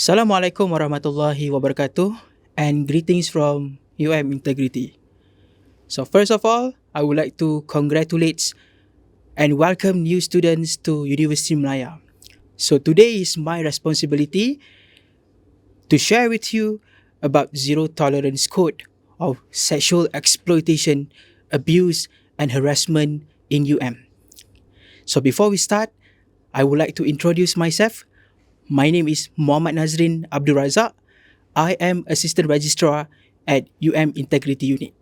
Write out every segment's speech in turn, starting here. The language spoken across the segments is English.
Assalamualaikum warahmatullahi wabarakatuh and greetings from Integrity. So first of all, I would like to congratulate and welcome new students to University Malaya. So today is my responsibility to share with you about zero tolerance code of sexual exploitation, abuse and harassment in So before we start, I would like to introduce myself. My name is Muhammad Nazrin Abdul Razak. I am Assistant Registrar at Integrity Unit.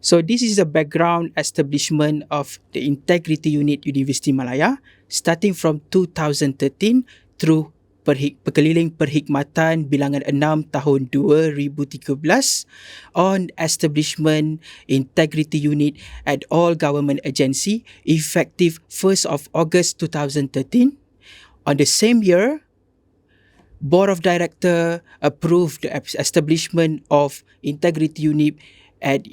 So this is the background establishment of the Integrity Unit University Malaya starting from 2013 through Perkeliling Perkhidmatan Bilangan 6 tahun 2013 on establishment Integrity Unit at all government agency effective 1st of August 2013. On the same year, Board of Director approved the establishment of Integrity Unit at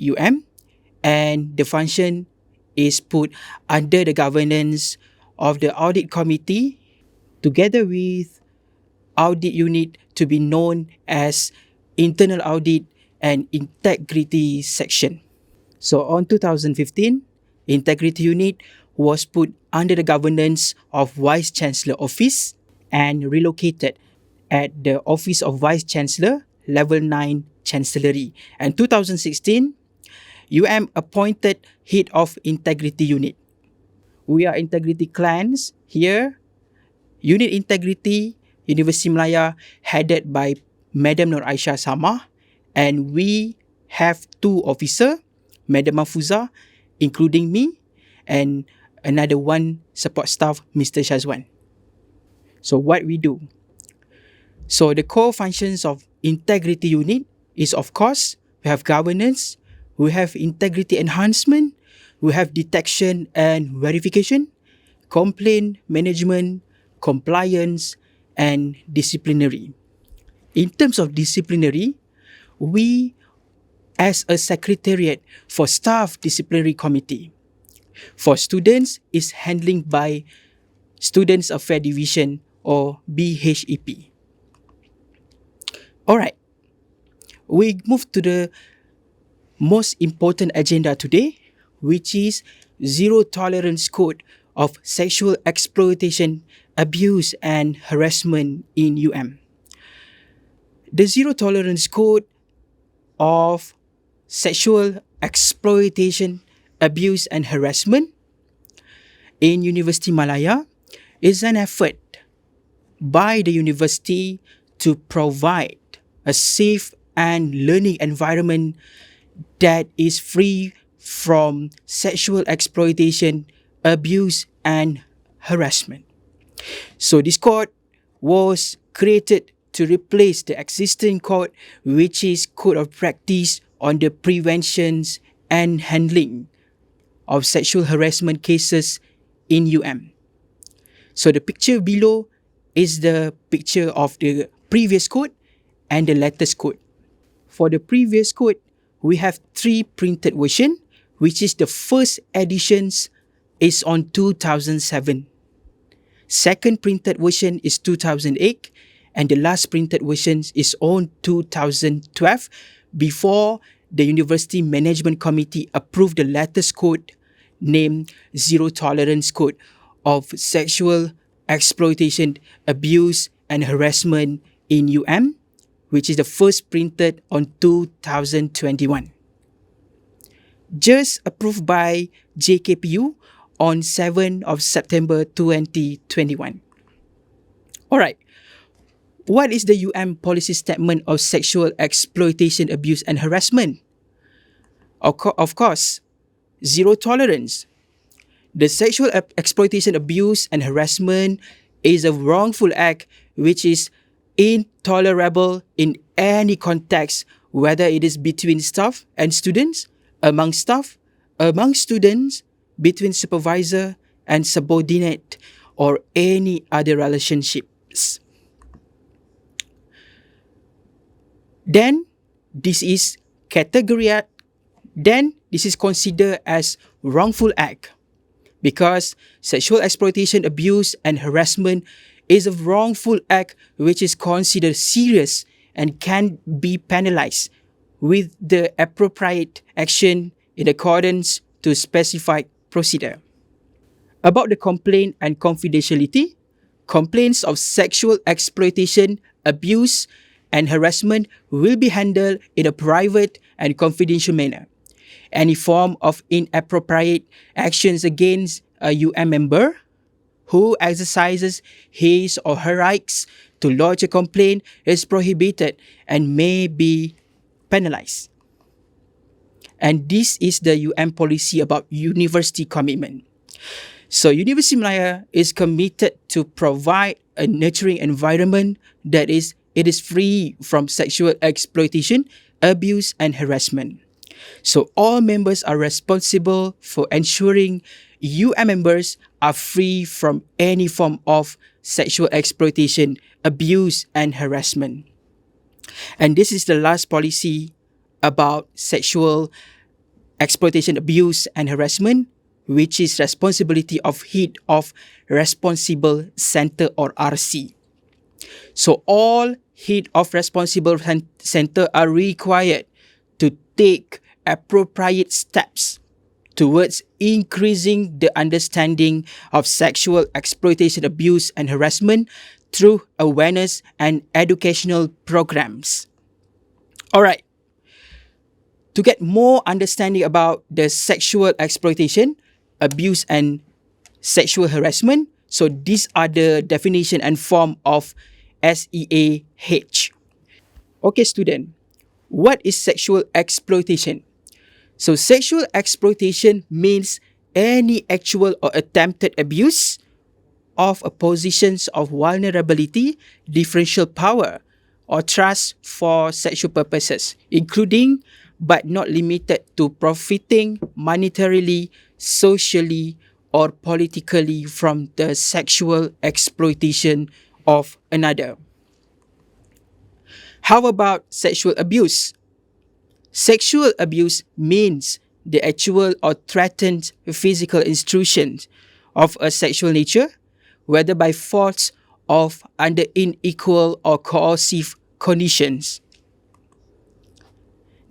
and the function is put under the governance of the Audit Committee together with Audit Unit to be known as Internal Audit and Integrity Section. So on 2015, Integrity Unit was put under the governance of Vice Chancellor Office and relocated at the Office of Vice Chancellor, Level 9 Chancellery. And 2016, appointed Head of Integrity Unit. We are Integrity Clans here. Unit Integrity, University Malaya, headed by Madam Nur Aisyah Samah. And we have 2 officers, Madam Mafuza, including me, and another 1 support staff, Mr. Shazwan. So what we do? So the core functions of Integrity Unit is, of course, we have governance, we have integrity enhancement, we have detection and verification, complaint management, compliance, and disciplinary. In terms of disciplinary, we, as a secretariat for staff disciplinary committee, for students is handling by Students Affairs Division or BHEP. Alright, we move to the most important agenda today, which is Zero Tolerance Code of Sexual Exploitation, Abuse and Harassment in The Zero Tolerance Code of Sexual Exploitation, Abuse and Harassment in University Malaya is an effort by the university to provide a safe and learning environment that is free from sexual exploitation, abuse and harassment. So this code was created to replace the existing code, which is Code of Practice on the Preventions and Handling of Sexual Harassment Cases in So the picture below is the picture of the previous code and the latest code. For the previous code, we have 3 printed versions, which is the first editions is on 2007. Second printed version is 2008 and the last printed version is on 2012 before the University Management Committee approved the latest code named Zero Tolerance Code of Sexual Exploitation, Abuse and Harassment in which is the first printed on 2021. Just approved by JKPU on 7th of September 2021. Alright, what is the policy statement of sexual exploitation, abuse and harassment? Of course, zero tolerance. The sexual exploitation, abuse and harassment is a wrongful act which is intolerable in any context, whether it is between staff and students, among staff, among students, between supervisor and subordinate, or any other relationships. Then this is considered as wrongful act because sexual exploitation, abuse and harassment is a wrongful act which is considered serious and can be penalized with the appropriate action in accordance to specified procedure. About the complaint and confidentiality, complaints of sexual exploitation, abuse, and harassment will be handled in a private and confidential manner. Any form of inappropriate actions against a member who exercises his or her rights to lodge a complaint is prohibited and may be penalized. And this is the policy about university commitment. So Universiti Malaya is committed to provide a nurturing environment that it is free from sexual exploitation, abuse, and harassment. So all members are responsible for ensuring members are free from any form of sexual exploitation, abuse, and harassment. And this is the last policy about sexual exploitation, abuse, and harassment, which is responsibility of Head of Responsible Center or RC. So all Head of Responsible Center are required to take appropriate steps towards increasing the understanding of sexual exploitation, abuse, and harassment through awareness and educational programs. Alright, to get more understanding about the sexual exploitation, abuse, and sexual harassment, so these are the definition and form of SEAH. Okay, student, what is sexual exploitation? So sexual exploitation means any actual or attempted abuse of a positions of vulnerability, differential power, or trust for sexual purposes, including but not limited to profiting monetarily, socially, or politically from the sexual exploitation of another. How about sexual abuse? Sexual abuse means the actual or threatened physical intrusion of a sexual nature, whether by force or under unequal or coercive conditions.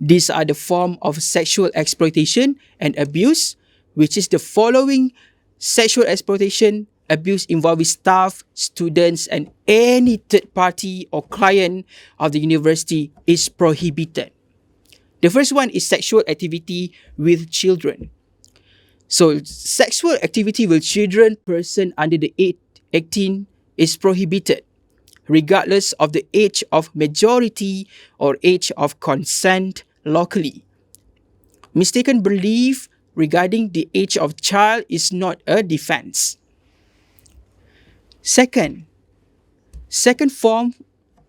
These are the form of sexual exploitation and abuse, which is the following: sexual exploitation, abuse involving staff, students, and any third party or client of the university is prohibited. The first one is sexual activity with children. So sexual activity with children, person under the age 18 is prohibited, regardless of the age of majority or age of consent locally. Mistaken belief regarding the age of child is not a defense. Second form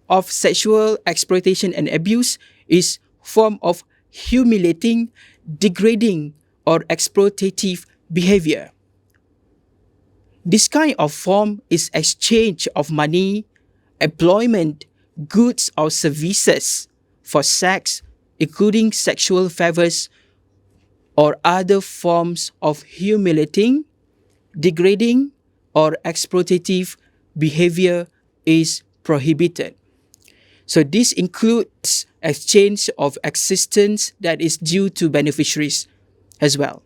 of sexual exploitation and abuse is form of humiliating, degrading, or exploitative behavior. This kind of form is exchange of money, employment, goods, or services for sex, including sexual favors or other forms of humiliating, degrading, or exploitative behavior is prohibited. So this includes exchange of existence that is due to beneficiaries as well.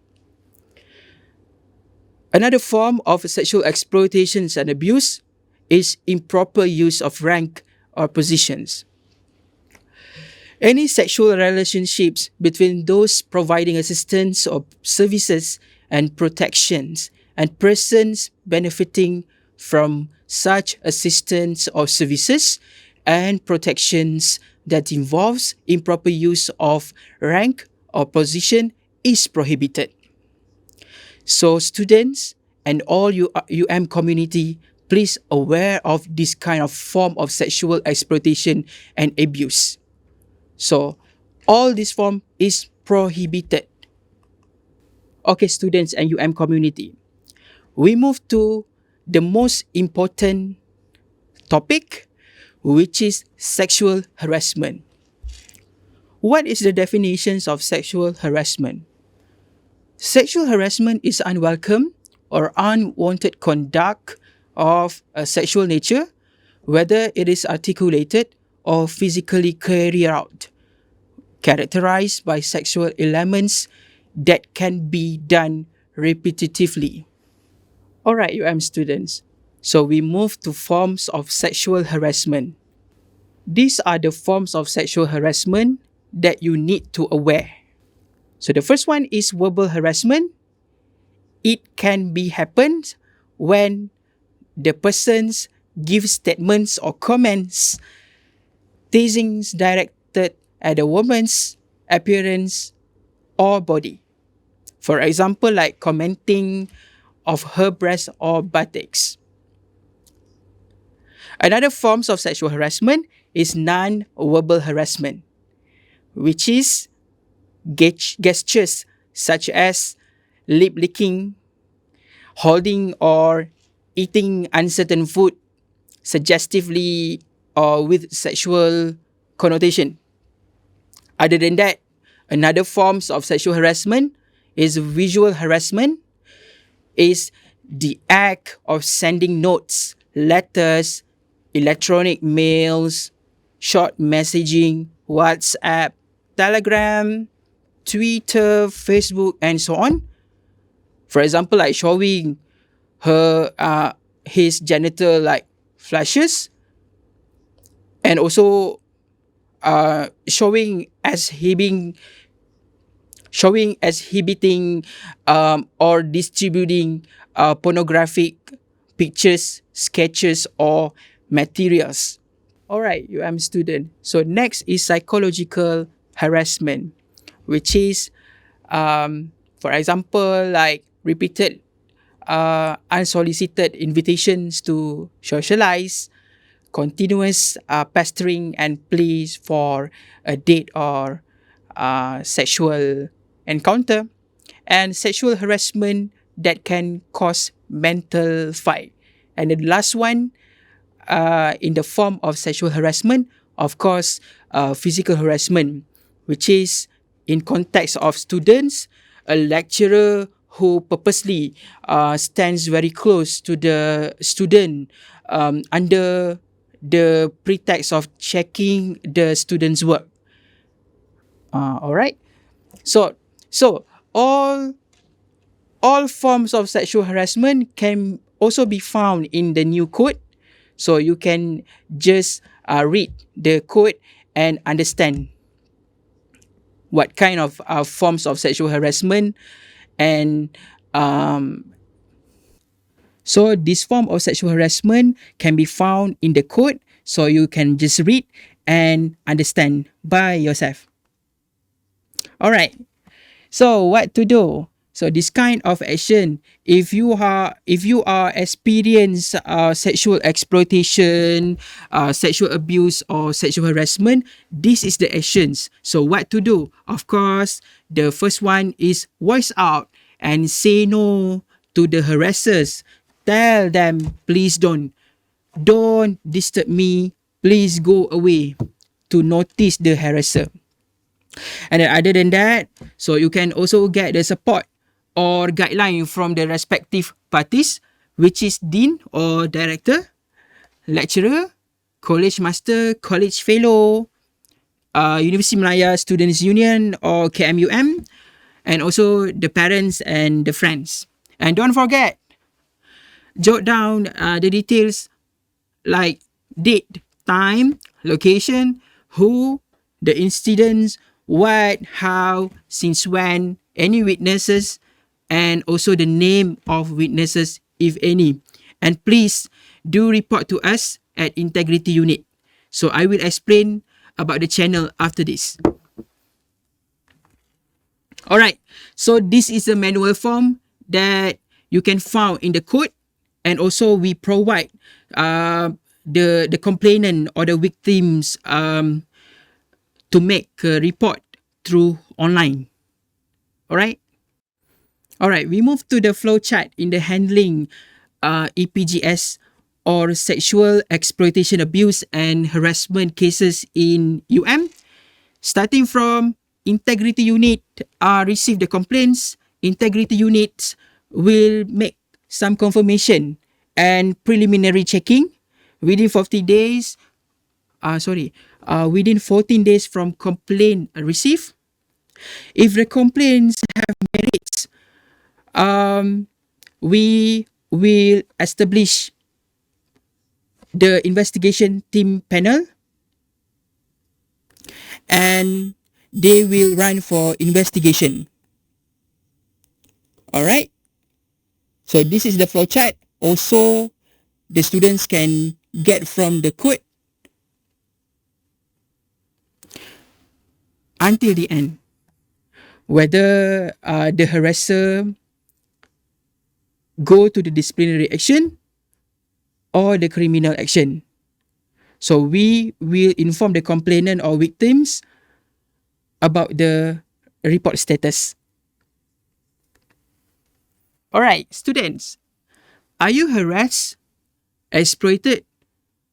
Another form of sexual exploitation and abuse is improper use of rank or positions. Any sexual relationships between those providing assistance or services and protections and persons benefiting from such assistance or services and protections that involves improper use of rank or position is prohibited. So students and all community, please aware of this kind of form of sexual exploitation and abuse. So all this form is prohibited. Okay, students and community, we move to the most important topic, which is sexual harassment. What is the definitions of sexual harassment? Sexual harassment is unwelcome or unwanted conduct of a sexual nature, whether it is articulated or physically carried out, characterized by sexual elements that can be done repetitively. Alright, students. So we move to forms of sexual harassment. These are the forms of sexual harassment that you need to aware. So the first one is verbal harassment. It can be happened when the persons give statements or comments, teasings directed at a woman's appearance or body. For example, like commenting of her breasts or buttocks. Another forms of sexual harassment is non-verbal harassment, which is gestures such as lip licking, holding or eating uncertain food suggestively or with sexual connotation. Other than that, another forms of sexual harassment is visual harassment, is the act of sending notes, letters, electronic mails, short messaging, WhatsApp, Telegram, Twitter, Facebook, and so on. For example, like showing his genital like flashes, and also showing exhibiting or distributing pornographic pictures, sketches, or materials. Alright, student. So next is psychological harassment, which is, for example, like repeated unsolicited invitations to socialize, continuous pestering and pleas for a date or sexual encounter, and sexual harassment that can cause mental fight. And the last one, in the form of sexual harassment, of course, physical harassment, which is in context of students, a lecturer who purposely stands very close to the student under the pretext of checking the student's work. Alright. So all forms of sexual harassment can also be found in the new code. So you can just read the code and understand what kind of forms of sexual harassment and so this form of sexual harassment can be found in the code, so you can just read and understand by yourself. Alright, so what to do? So this kind of action, if you are experience sexual exploitation, sexual abuse, or sexual harassment, this is the actions. So what to do? Of course, the first one is voice out and say no to the harassers. Tell them, please don't disturb me, please go away, to notice the harasser. And then other than that, so you can also get the support or guideline from the respective parties, which is dean or director, lecturer, college master, college fellow, University Malaya Students Union or KMUM, and also the parents and the friends. And don't forget, jot down the details like date, time, location, who, the incidents, what, how, since when, any witnesses, and also the name of witnesses, if any. And please do report to us at Integrity Unit. So I will explain about the channel after this. Alright, so this is a manual form that you can find in the code, and also we provide the complainant or the victims to make a report through online. Alright, we move to the flow chart in the handling EPGS or sexual exploitation, abuse and harassment cases in UM. Starting from Integrity Unit receive the complaints, Integrity Units will make some confirmation and preliminary checking within 40 days. Within 14 days from complaint received. If the complaints have merits, we will establish the investigation team panel, and they will run for investigation. All right. So this is the flowchart. Also, the students can get from the code until the end, whether the harasser go to the disciplinary action or the criminal action. So we will inform the complainant or victims about the report status. Alright, students, are you harassed, exploited,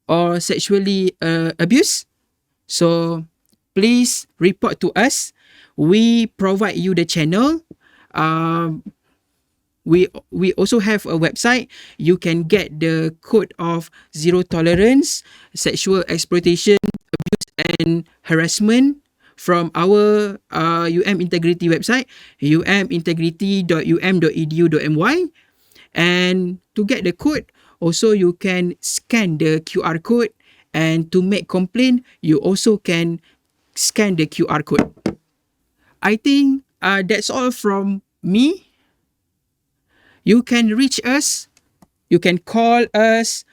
or sexually abused? So please report to us. We provide you the channel. We also have a website. You can get the code of zero tolerance, sexual exploitation, abuse, and harassment from our Integrity website, umintegrity.um.edu.my. And to get the code, also you can scan the QR code, and to make complaint, you also can scan the QR code. I think that's all from me. You can reach us, you can call us,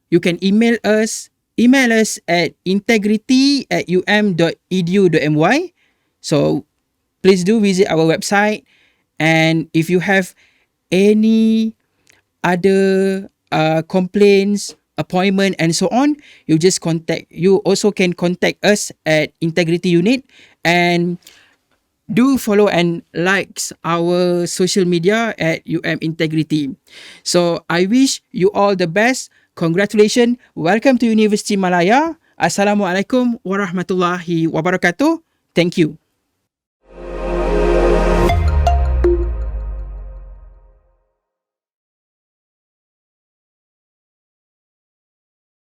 you can email us. Email us at integrity@um.edu.my. So please do visit our website. And if you have any other complaints, appointment, and so on, you also can contact us at Integrity Unit. And do follow and likes our social media at Integrity. So I wish you all the best. Congratulations. Welcome to University Malaya. Assalamualaikum warahmatullahi wabarakatuh. Thank you.